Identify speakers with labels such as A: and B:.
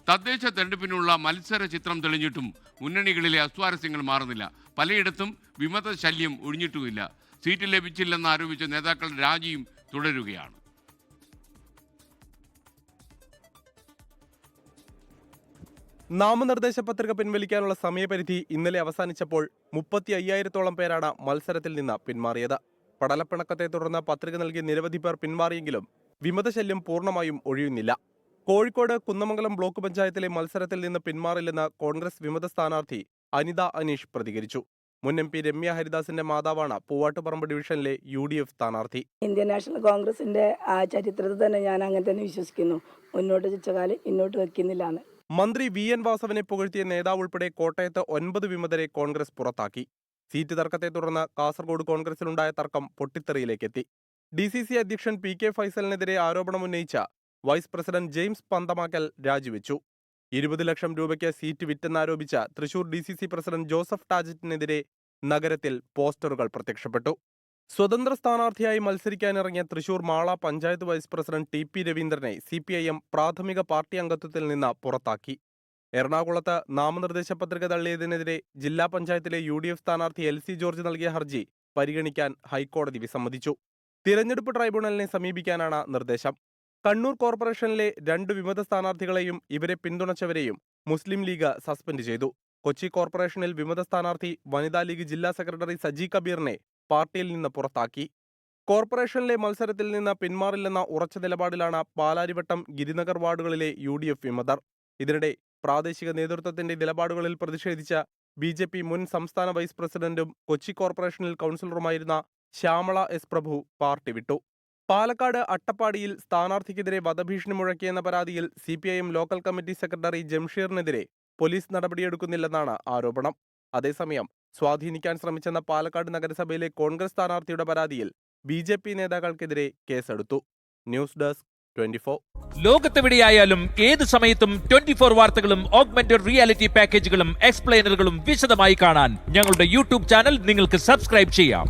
A: തദ്ദേശ തെരഞ്ഞെടുപ്പിനുള്ള മത്സര ചിത്രം തെളിഞ്ഞിട്ടും മുന്നണികളിലെ അസ്വാരസ്യങ്ങൾ മാറുന്നില്ല. പലയിടത്തും വിമത ശല്യം ഒഴിഞ്ഞിട്ടുമില്ല. സീറ്റ് ലഭിച്ചില്ലെന്ന് ആരോപിച്ച നേതാക്കളുടെ രാജിയും തുടരുകയാണ്.
B: നാമനിർദ്ദേശ പത്രിക പിൻവലിക്കാനുള്ള സമയപരിധി ഇന്നലെ അവസാനിച്ചപ്പോൾ 35,000-ഓളം പേരാണ് മത്സരത്തിൽ നിന്ന് പിന്മാറിയത്. പടലപ്പിണക്കത്തെ തുടർന്ന് പത്രിക നൽകിയ നിരവധി പേർ പിന്മാറിയെങ്കിലും വിമതശല്യം പൂർണ്ണമായും ഒഴിയുന്നില്ല. കോഴിക്കോട് കുന്നമംഗലം ബ്ലോക്ക് പഞ്ചായത്തിലെ മത്സരത്തിൽ നിന്ന് പിന്മാറില്ലെന്ന് കോൺഗ്രസ് വിമത സ്ഥാനാർത്ഥി അനിത അനീഷ് പ്രതികരിച്ചു. മുൻ MP രമ്യ ഹരിദാസിന്റെ മാതാവാണ് പൂവാട്ടുപറമ്പ് ഡിവിഷനിലെ UDF സ്ഥാനാർത്ഥി.
C: ഇന്ത്യൻ നാഷണൽ കോൺഗ്രസിന്റെ ആ ചരിത്രത്തിൽ തന്നെ ഞാൻ അങ്ങനെ തന്നെ വിശ്വസിക്കുന്നു. മുന്നോട്ട് ചിച്ചകാലം ഇന്നോട്ട് വെക്കുന്നില്ലാന്ന്.
B: മന്ത്രി VN വാസവനെ പുകഴ്ത്തിയ നേതാവ് ഉൾപ്പെടെ കോട്ടയത്ത് 9 വിമതരെ കോൺഗ്രസ് പുറത്താക്കി. സീറ്റ് തർക്കത്തെ തുടർന്ന് കാസർഗോഡ് കോൺഗ്രസിലുണ്ടായ തർക്കം പൊട്ടിത്തെറിയിലേക്കെത്തി. DCC അധ്യക്ഷൻ PK ഫൈസലിനെതിരെ ആരോപണമുന്നയിച്ച വൈസ് പ്രസിഡന്റ് ജെയിംസ് പന്തമാക്കൽ രാജിവെച്ചു. 20 ലക്ഷം രൂപയ്ക്ക് സീറ്റ് വിറ്റെന്നാരോപിച്ച തൃശൂർ DCC പ്രസിഡന്റ് ജോസഫ് ടാജറ്റിനെതിരെ നഗരത്തിൽ പോസ്റ്ററുകൾ പ്രത്യക്ഷപ്പെട്ടു. സ്വതന്ത്ര സ്ഥാനാർത്ഥിയായി മത്സരിക്കാനിറങ്ങിയ Thrissur Mala panchayat vice president TP രവീന്ദ്രനെ CPIM പ്രാഥമിക പാർട്ടി അംഗത്വത്തിൽ നിന്ന് പുറത്താക്കി. എറണാകുളത്ത് നാമനിർദ്ദേശ പത്രിക തള്ളിയതിനെതിരെ ജില്ലാ പഞ്ചായത്തിലെ UDF സ്ഥാനാർത്ഥി LC ജോർജ് നൽകിയ ഹർജി പരിഗണിക്കാൻ ഹൈക്കോടതി വിസമ്മതിച്ചു. തിരഞ്ഞെടുപ്പ് ട്രൈബ്യൂണലിനെ സമീപിക്കാനാണ് നിർദ്ദേശം. കണ്ണൂർ കോർപ്പറേഷനിലെ 2 വിമത സ്ഥാനാർത്ഥികളെയും ഇവരെ പിന്തുണച്ചവരെയും മുസ്ലിം ലീഗ് സസ്പെൻഡ് ചെയ്തു. കൊച്ചി കോർപ്പറേഷനിൽ വിമത സ്ഥാനാർത്ഥി വനിതാ ലീഗ് ജില്ലാ സെക്രട്ടറി സജി കബീറിനെ പാർട്ടിയിൽ നിന്ന് പുറത്താക്കി. കോർപ്പറേഷനിലെ മത്സരത്തിൽ നിന്ന് പിന്മാറില്ലെന്ന ഉറച്ച നിലപാടിലാണ് പാലാരിവട്ടം ഗിരിനഗർ വാർഡുകളിലെ UDF വിമതർ. ഇതിനിടെ പ്രാദേശിക നേതൃത്വത്തിന്റെ നിലപാടുകളിൽ പ്രതിഷേധിച്ച BJP മുൻ സംസ്ഥാന വൈസ് പ്രസിഡന്റും കൊച്ചി കോർപ്പറേഷനിൽ കൗൺസിലറുമായിരുന്ന ശ്യാമള S പ്രഭു പാർട്ടി വിട്ടു. പാലക്കാട് അട്ടപ്പാടിയിൽ സ്ഥാനാർത്ഥിക്കെതിരെ വധഭീഷണി മുഴക്കിയെന്ന പരാതിയിൽ CPIM ലോക്കൽ കമ്മിറ്റി സെക്രട്ടറി ജംഷീറിനെതിരെ പോലീസ് നടപടിയെടുക്കുന്നില്ലെന്നാണ് ആരോപണം. അതേസമയം സ്വാധീനിക്കാൻ ശ്രമിച്ചെന്ന പാലക്കാട് നഗരസഭയിലെ കോൺഗ്രസ് സ്ഥാനാർത്ഥിയുടെ പരാതിയിൽ BJP നേതാക്കൾക്കെതിരെ കേസെടുത്തു. News desk 24.
D: ലോകത്തെവിടെയായാലും ഏത് സമയത്തും 24 വാർത്തകളും ഓഗ്മെന്റഡ് റിയാലിറ്റി പാക്കേജുകളും എക്സ്പ്ലെയിനറുകളും വിശദമായി കാണാൻ ഞങ്ങളുടെ YouTube ചാനൽ നിങ്ങൾക്ക് സബ്സ്ക്രൈബ് ചെയ്യാം.